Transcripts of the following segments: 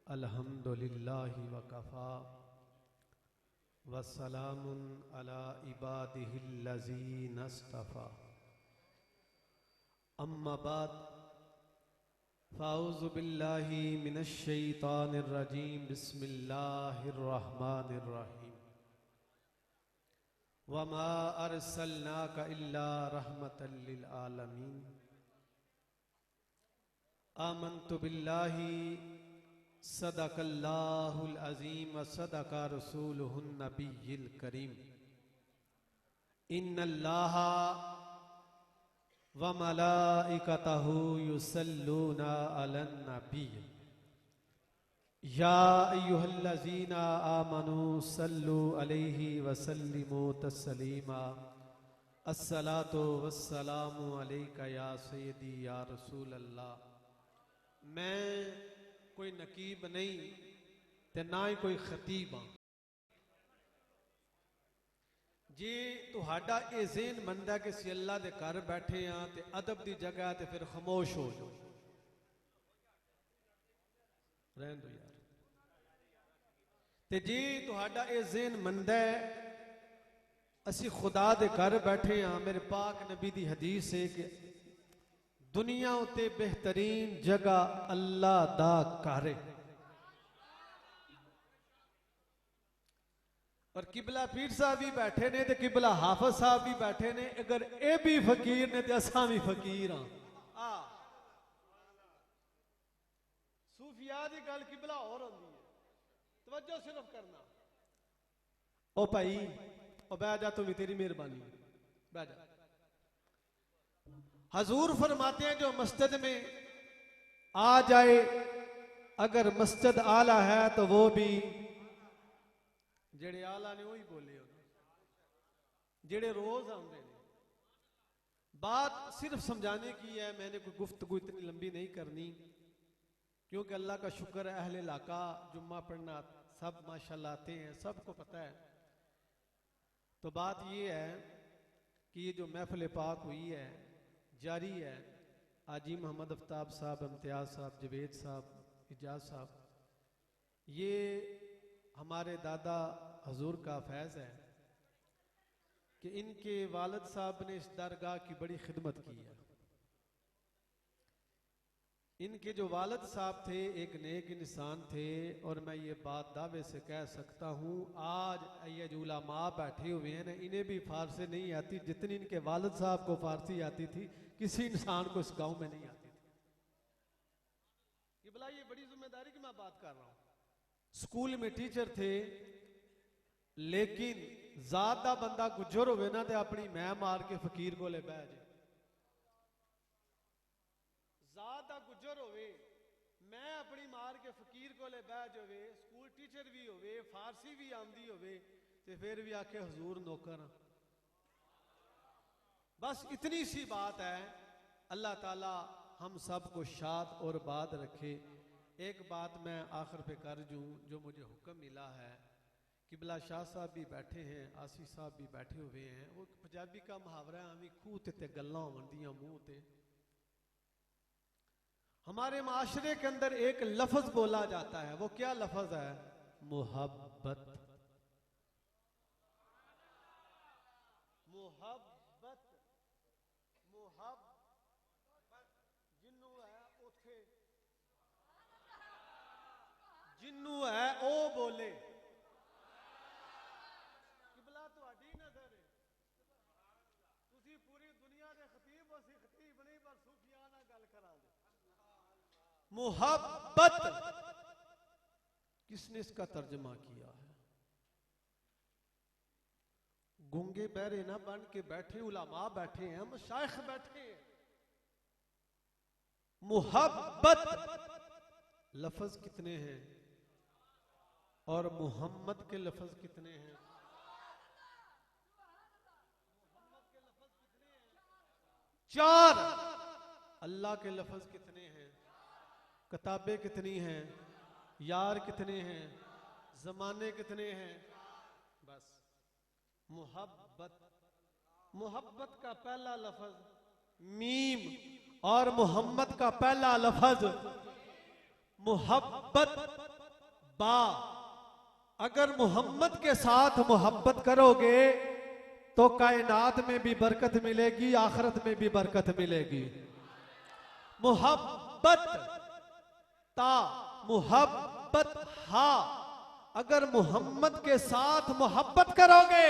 अल्हम्दुलिल्लाहि वकफ़ा वस्सलामुन अला इबादिहिल्लज़ीना इस्तफ़ा अम्मा बाद फ़अऊज़ु बिल्लाहि मिनश शैतानिर रजीम बिस्मिल्लाहिर रहमानिर रहीम वमा अर्सलनाका इल्ला रहमतल लिल आलमीन आमन्तु बिल्लाहि सदक़ल्लाहुल अज़ीम व सदक़ा रसूलुहुन नबिय्युल करीम इन्नल्लाहा व मलाइकतहु युसल्लूना अलन नबिय्य या अय्युहल्लज़ीना आमनू सल्लु अलैहि व सल्लिमू तस्लीमा अस्सलातु वस्सलामु अलैका या सय्यदी या रसूल अल्लाह। मैं कोई नकीब नहीं ते ना ही कोई खतीब हाँ। जे तुहाडा ये ज़हन बनता कि असीं अल्लाह दे घर बैठे हाँ ते अदब दी जगह ते फिर खामोश हो जाओ, रहन दो यार। ते जे तुहाडा ये ज़हन बनता है असीं खुदा दे घर बैठे हाँ, मेरे पाक नबी दी हदीस है कि दुनिया उते बेहतरीन जगह अल्लाह दा घर है। और किबला पीर साहब भी बैठे ने ते किबला हाफिज साहब भी बैठे ने। अगर ये भी फकीर ने ते असां भी फकीर हाँ। सूफिया दी गल किबला और होंदी है, तवज्जो सिर्फ करना। ओ भाई ओ बैठ जा, तू भी, तेरी मेहरबानी, बैठ जा। हजूर फरमाते हैं जो मस्जिद में आ जाए, अगर मस्जिद आला है तो वो भी जेड़े आला ने वही बोले जेड़े रोज आते हैं। बात सिर्फ समझाने की है, मैंने कोई गुफ्तगू इतनी लंबी नहीं करनी क्योंकि अल्लाह का शुक्र है अहले इलाका जुम्मा पढ़ना सब माशाल्लाह आते हैं, सबको पता है। तो बात ये है कि ये जो महफिल पाक हुई है जारी है, आजी मोहम्मद अफ्ताब साहब, इम्तियाज साहब, जवेद साहब, इजाज साहब, ये हमारे दादा हजूर का फैज़ है कि इनके वालिद साहब ने इस दरगाह की बड़ी खिदमत की है। इनके जो वालिद साहब थे एक नेक इंसान थे, और मैं ये बात दावे से कह सकता हूँ आज ये जो उलमा बैठे हुए हैं ना, इन्हें भी फारसी नहीं आती जितनी इनके वालिद साहब को फारसी आती थी, किसी इंसान को इस गांव में नहीं आती थी। किबला ये बड़ी जिम्मेदारी की मैं बात कर रहा हूँ। स्कूल में टीचर थे, लेकिन ज्यादा बंदा गुजर होवे ना ते अपनी मैं मार के फकीर को ले बह जाए। ज्यादा गुजर होवे मैं अपनी मार के फकीर को ले बह जावे, स्कूल टीचर भी होवे, फारसी भी आंदी होवे, ते फिर भी आके हुजूर नौकर। बस इतनी सी बात है। अल्लाह ताला हम सब को शाद और बाद रखे। एक बात मैं आखिर पे कर जूँ, जो मुझे हुक्म मिला है, किबला शाह साहब भी बैठे हैं, आसी साहब भी बैठे हुए हैं। वो पंजाबी का मुहावरा है, हमें खूह ते गल्लां होंदियां मुंह ते। हमारे माशरे के अंदर एक लफ्ज बोला जाता है, वो क्या लफ्ज है? मोहब्बत। मोहब्बत मोहब्बत जिन्नू है उथे, जिन्नू है ओ बोले। किबला तुहाडी नजर है, तुसी पूरी दुनिया दे खतीब हो, सी खतीब नहीं पर सूफिया नाल गल करांदे। मोहब्बत किसने इसका तर्जमा किया है? गूंगे बहरे ना बन के बैठे उलमा बैठे हैं, मशाइख बैठे हैं। मोहब्बत लफ्ज कितने हैं और मोहम्मद के लफ्ज कितने हैं? चार। अल्लाह के लफ्ज कितने हैं? किताबें कितनी हैं? यार कितने हैं? जमाने कितने हैं? बस मोहब्बत। मोहब्बत का पहला लफ्ज मीम और मोहम्मद का पहला लफ्ज मोहब्बत बा, अगर मोहम्मद के साथ मोहब्बत करोगे तो कायनात में भी बरकत मिलेगी, आखिरत में भी बरकत मिलेगी। मोहब्बत ता, मोहब्बत हा, अगर मोहम्मद के साथ मोहब्बत करोगे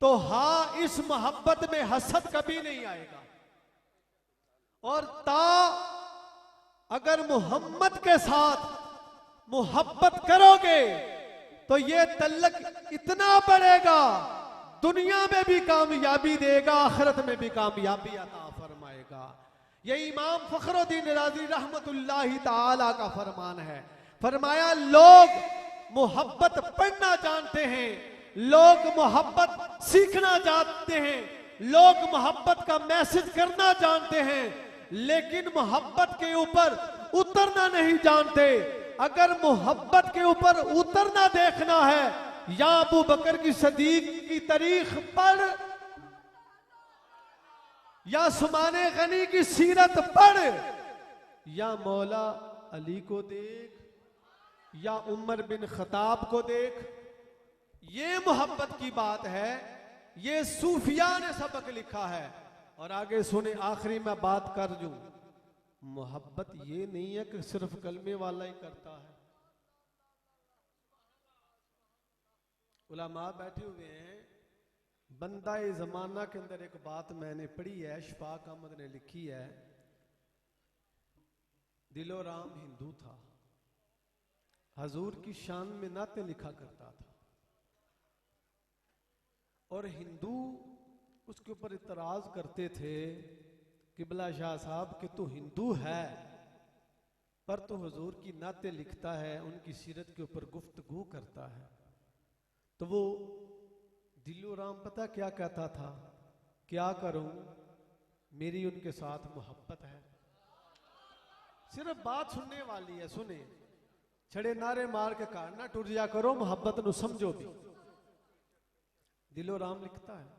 तो हाँ, इस मोहब्बत में हसद कभी नहीं आएगा। और ता, अगर मोहम्मद के साथ मोहब्बत करोगे तो ये तल्लक इतना बढ़ेगा, दुनिया में भी कामयाबी देगा, आखिरत में भी कामयाबी अता फरमाएगा। ये इमाम फखरुद्दीन राज़ी रहमतुल्लाहि ताला का फरमान है। फरमाया लोग मोहब्बत पढ़ना जानते हैं, लोग मोहब्बत सीखना जानते हैं, लोग मोहब्बत का मैसेज करना जानते हैं, लेकिन मोहब्बत के ऊपर उतरना नहीं जानते। अगर मोहब्बत के ऊपर उतरना देखना है, या अबू बकर की सदीक की तारीख पढ़, या सुमाने गनी की सीरत पढ़, या मौला अली को देख, या उमर बिन खताब को देख। ये मोहब्बत की बात है, ये सूफिया ने सबक लिखा है। और आगे सुने, आखिरी में बात कर दूं, मोहब्बत ये नहीं है कि सिर्फ कलमे वाला ही करता है। उलमा बैठे हुए हैं। बंदा-ए ज़माना के अंदर एक बात मैंने पढ़ी है, शफाक अहमद ने लिखी है। दिलो राम हिंदू था, हजूर की शान में नाते लिखा करता था, और हिंदू उसके ऊपर इतराज करते थे, किबला शाह साहब कि तू हिंदू है पर तू हुजूर की नाते लिखता है, उनकी सीरत के ऊपर गुफ्तगू करता है। तो वो दिलो राम पता क्या कहता था, क्या करूं, मेरी उनके साथ मोहब्बत है। सिर्फ बात सुनने वाली है, सुने, छड़े नारे मार के कार ना टुर जा करो, मोहब्बत नु समझो भी। दिलो राम लिखता है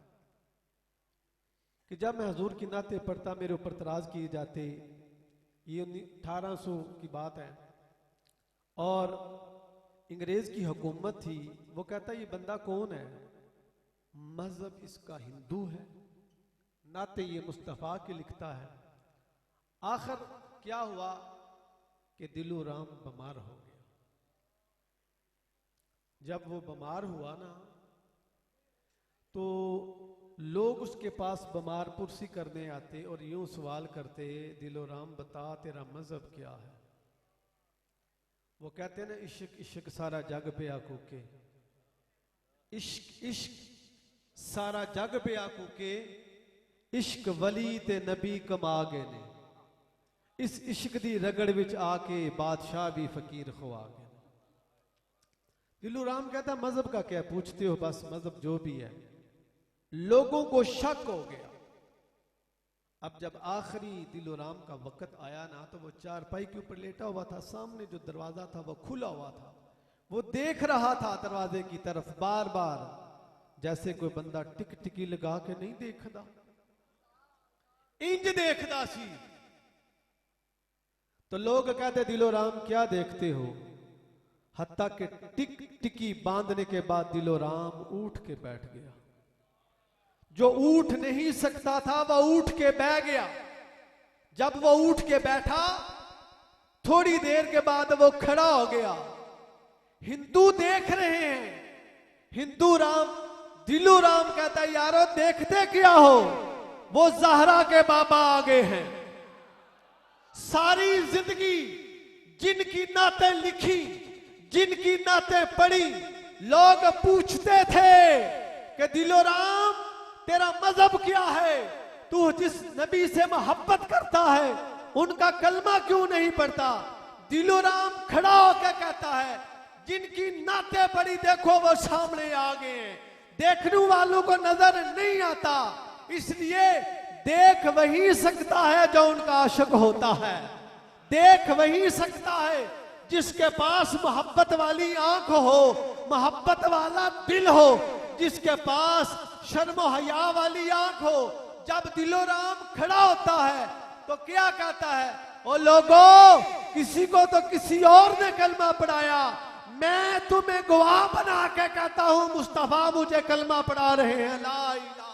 कि जब मैं हजूर की नाते पढ़ता, मेरे ऊपर तराज किए जाते। ये 1800 की बात है, और अंग्रेज की हुकूमत थी। वो कहता ये बंदा कौन है, मजहब इसका हिंदू है, नाते ये मुस्तफा के लिखता है। आखिर क्या हुआ कि दिलो राम बीमार हो गया। जब वो बीमार हुआ ना, तो लोग उसके पास बीमार पुरसी करने आते और यूं सवाल करते, दिलो राम बता तेरा मजहब क्या है। वो कहते ना, इश्क इश्क सारा जग पे आकू के, इश्क इश्क सारा जग पे आकू के, इश्क वली ते नबी कमा गए ने, इस इश्क दी रगड़ विच आके बादशाह भी फकीर खुआ गए। दिलो राम कहता मजहब का क्या पूछते हो, बस मजहब जो भी है। लोगों को शक हो गया। अब जब आखिरी दिलो राम का वक्त आया ना, तो वो चारपाई के ऊपर लेटा हुआ था, सामने जो दरवाजा था वो खुला हुआ था। वो देख रहा था दरवाजे की तरफ बार बार, जैसे कोई बंदा टिक टिकी लगा के नहीं देखदा, इंज देखदा सी। तो लोग कहते दिलो राम क्या देखते हो, हत्ता के टिक टिकी बांधने के बाद दिलो राम उठ के बैठ गया। जो उठ नहीं सकता था वह उठ के बैठ गया। जब वो उठ के बैठा, थोड़ी देर के बाद वो खड़ा हो गया। हिंदू देख रहे हैं। हिंदू राम, दिलो राम कहता यारो देखते क्या हो, वो ज़हरा के बाबा आ गए हैं। सारी जिंदगी जिनकी नातें लिखी, जिनकी नातें पढ़ी, लोग पूछते थे कि दिलो राम तेरा मजहब क्या है, तू जिस नबी से मोहब्बत करता है उनका कलमा क्यों नहीं पढ़ता। दिलो राम खड़ा होकर कहता है जिनकी नाते पड़ी देखो वो सामने आ गए हैं, देखने वालों को नजर नहीं आता, इसलिए देख वही सकता है जो उनका आशिक होता है। देख वही सकता है जिसके पास मोहब्बत वाली आंख हो, मोहब्बत वाला दिल हो, जिसके पास शर्म हया वाली आंख हो। जब दिलो राम खड़ा होता है तो क्या कहता है, ओ लोगों किसी को तो किसी और ने कलमा पढ़ाया। मैं तुम्हें गवाह बना के कहता हूं मुस्तफा मुझे कलमा पढ़ा रहे हैं। ला इलाहा।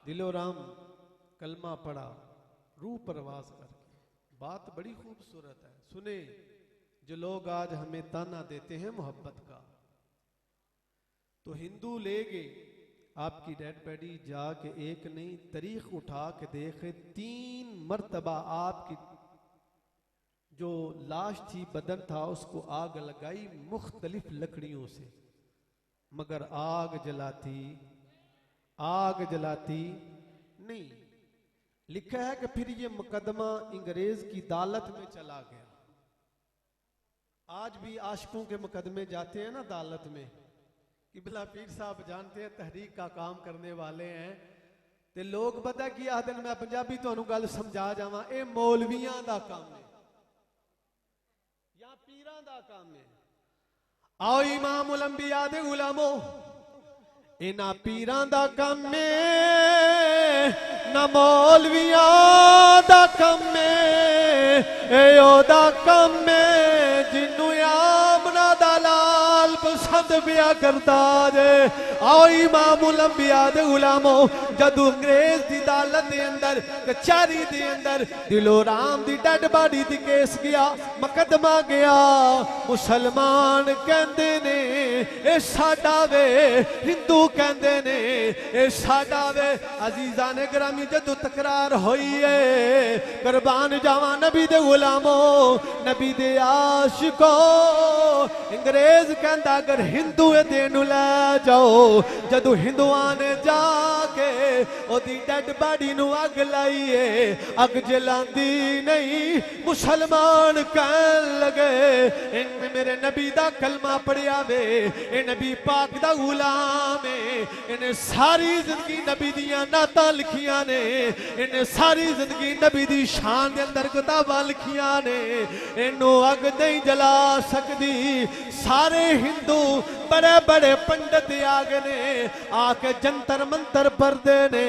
दिलो राम कलमा पढ़ा रूह परवास करके। बात बड़ी खूबसूरत है। सुने जो लोग आज हमें ताना देते हैं मोहब्बत का, तो हिंदू लेके आपकी डेड बॉडी जाके एक नहीं तारीख उठा के देखे 3 मर्तबा आपकी जो लाश थी बदन था उसको आग लगाई मुख्तलिफ लकड़ियों से, मगर आग जलाती नहीं। लिखा है कि फिर ये मुकदमा अंग्रेज की अदालत में चला गया। आज भी आशिकों के मुकदमे जाते हैं ना अदालत में, किबला पीर साहब जानते हैं तहरीक का काम करने वाले हैं, ते लोग पता की आखदे मैं पंजाबी तुहानू गल समझा जावां, ये मौलवियां दा काम है या पीरां दा काम है। आओ इमाम उल अंबिया दे गुलामो, इन्हां पीरां दा काम है ना मौलवियां दा काम है। ओदा काम है जिन्नू आमना दा लाल पसंद पिया करता जे। आओ इमाम उल अंबिया दे गुलामो, जदू अंग्रेज दी अदालत दे अंदर कचहरी दे अंदर दिलो राम दी डेड बॉडी दी केस गया, मुकदमा गया, मुसलमान कहंदे ने ए साडा वे, हिंदू कहंदे ने ए साडा वे। अजीजा ने ग्रामी जदू तकरार होई है, कुर्बान जावा नबी दे गुलामो, नबी दे आशिको, अंग्रेज कहंदा अगर हिंदू देनू लै जाओ। जदू हिंदुआं ने जाके ओदी डेड बॉडी नू अग लाई है, अग जलांदी नहीं, मुसलमान कहन लगे इन्हें मेरे नबी दा कलमा पढ़िया वे, ए नबी पाक दा गुलाम है, इन्हें सारी जिंदगी नबी दियां नातां लिखियां ने, इन्हें सारी जिंदगी नबी दी शान दे अंदर किताबां लिखियां ने, इन्नू अग नहीं जला सकदी। सारे हिंदू बड़े बड़े पंडित आ गए ने, आके जंतर मंतर पढ़ते ने,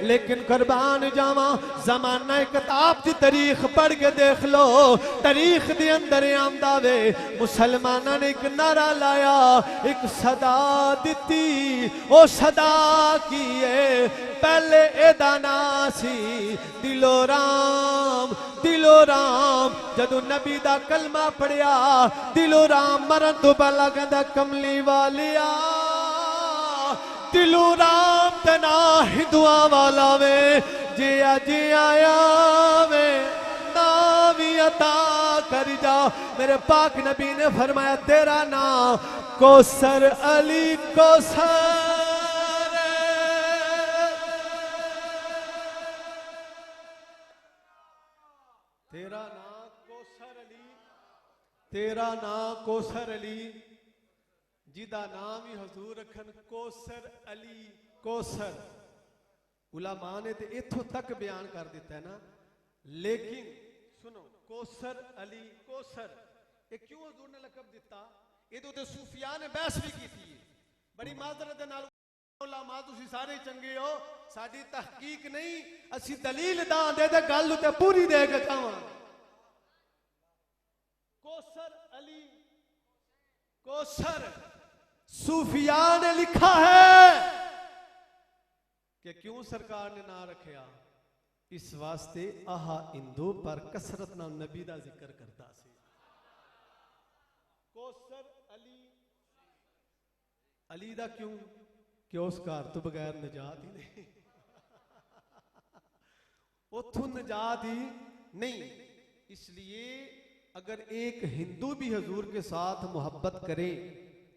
लेकिन कुर्बान जावा जमाना किताब की तारीख पढ़ के देख लो, तारीख दे अंदर आंदा वे मुसलमाना ने एक नारा लाया, एक सदा दिती, ओ सदा की है पहले एदा नाम सी दिलो राम। दिलो राम जदू नबी दा कलमा पढ़िया, दिलो राम मरन तो पहला कहंदा कमली वालिया, दिलो राम तना हिंदुआ वाला वे, जे अज आया वे नावी अता कर जा। मेरे पाक नबी ने फरमाया तेरा नाम कौसर अली कौसर, तेरा नाम कौसर अली, तेरा नाम कौसर अली, जिदा नाम ही हजूर रखन कौसर अली कौसर। उलमा ने तो इथों तक बयान कर दिता है ना, लेकिन सुनो कौसर अली कौसर ये क्यों हजूर ने लकब दिता, ये तो सूफिया ने बहस भी की थी। बड़ी माजरत नाल उलमा तुसी सारे चंगे हो, साडी तहकीक नहीं, असी दलील दा दे दे गल ते पूरी दे के कहां। कौसर अली कौसर सूफिया ने लिखा है कि क्यों सरकार ने ना रखा, इस वास्ते आहा इंदो पर कसरत नाल नबी दा जिक्र करता सी। कौसर अली, अली दा क्यों कि उस घर तो बगैर निजात ही नहीं, उथों निजात ही नहीं। इसलिए अगर एक हिंदू भी हजूर के साथ मोहब्बत करे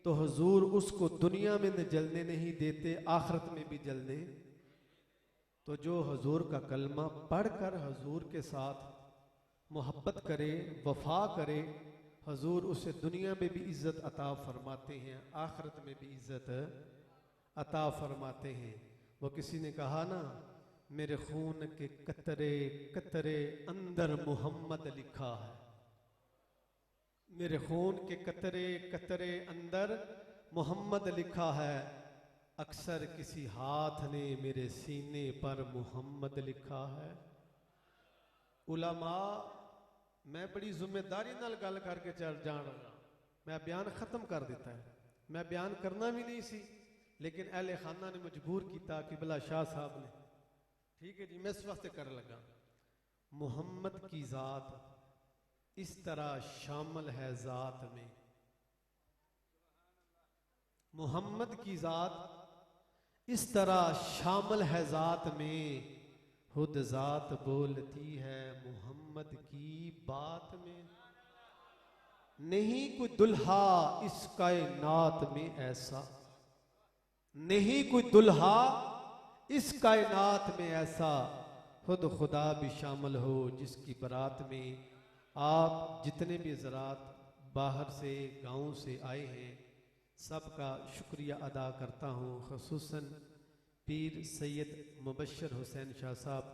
तो हजूर उसको दुनिया में न जलने नहीं देते, आखिरत में भी जलने। तो जो हजूर का कलमा पढ़कर हजूर के साथ मोहब्बत करे, वफा करे, हजूर उसे दुनिया में भी इज्जत अता फरमाते हैं, आखिरत में भी इज्जत अता फरमाते हैं। वो किसी ने कहा ना, मेरे खून के कतरे कतरे अंदर मोहम्मद लिखा है, मेरे खून के कतरे कतरे अंदर मोहम्मद लिखा है, अक्सर किसी हाथ ने मेरे सीने पर मोहम्मद लिखा है। उलमा, मैं बड़ी जिम्मेदारी नाल गल करके चल जान लगा, मैं बयान खत्म कर दिता है। मैं बयान करना भी नहीं सी, लेकिन अहले खाना ने मजबूर किया कि भला शाह साहब ने, ठीक है जी, मैं इस वास्ते कर लगा। मोहम्मद की जात इस तरह शामिल है जात में, मोहम्मद की जात इस तरह शामिल है जात में, खुद जात बोलती है मोहम्मद की बात में। नहीं कोई दुल्हा इस कायनात में ऐसा, नहीं कोई दुल्हा इस कायनात में ऐसा, खुद खुदा भी शामिल हो जिसकी बारात में। आप जितने भी ज़रात बाहर से गाँव से आए हैं, सबका शुक्रिया अदा करता हूँ। ख़ुसूसन पीर सैयद मुबशर हुसैन शाह साहब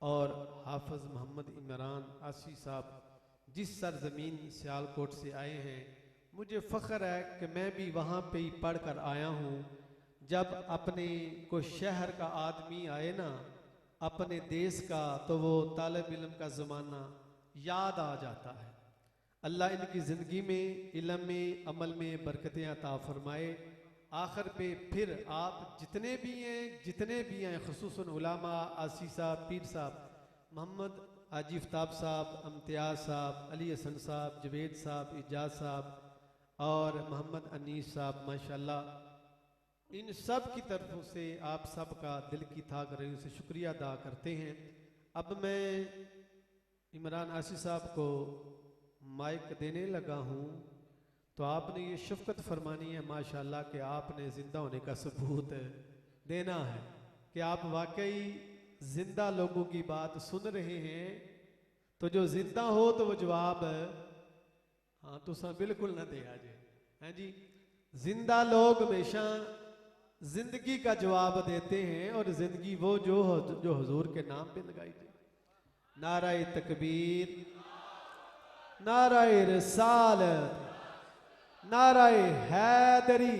और हाफिज़ मोहम्मद इमरान आसी साहब, जिस सरजमीन सियालकोट से आए हैं, मुझे फ़ख्र है कि मैं भी वहाँ पे ही पढ़ कर आया हूँ। जब अपने को शहर का आदमी आए ना, अपने देश का, तो वो तालिब इल्म का ज़माना याद आ जाता है। अल्लाह इनकी ज़िंदगी में, इल्म में, अमल में बरकतें अता फरमाए। आखिर पे फिर आप जितने भी हैं खुसूसन उलामा, आसी साहब, पीर साहब, मोहम्मद हाजी आफ्ताब साहब, इम्तियाज़ साहब, अली हसन साहब, जवेद साहब, इजाज साहब और मोहम्मद अनीस साहब, माशाल्लाह, इन सब की तरफों से आप सब का दिल की थाक रही से शुक्रिया अदा करते हैं। अब मैं इमरान आसी साहब को माइक देने लगा हूँ, तो आपने ये शफ़क़त फरमानी है माशाल्लाह कि आपने ज़िंदा होने का सबूत देना है कि आप वाकई ज़िंदा लोगों की बात सुन रहे हैं। तो जो ज़िंदा हो तो वो जवाब हाँ तो बिल्कुल ना दे आज, हैं जी। जिंदा लोग हमेशा जिंदगी का जवाब देते हैं, और जिंदगी वो जो हुजूर के नाम पे लगाई जाए। नाराए तकबीर, नाराए रिसालत, नाराए हैदरी,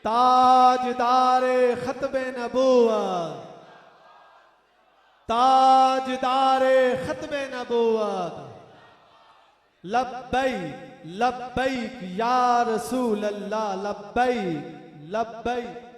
ताजदारे खत्बे नबूवत, ताजदारे खत्बे नबूवत, लब्बैक लब्बैक या रसूल अल्लाह, लब्बैक लब्बैक।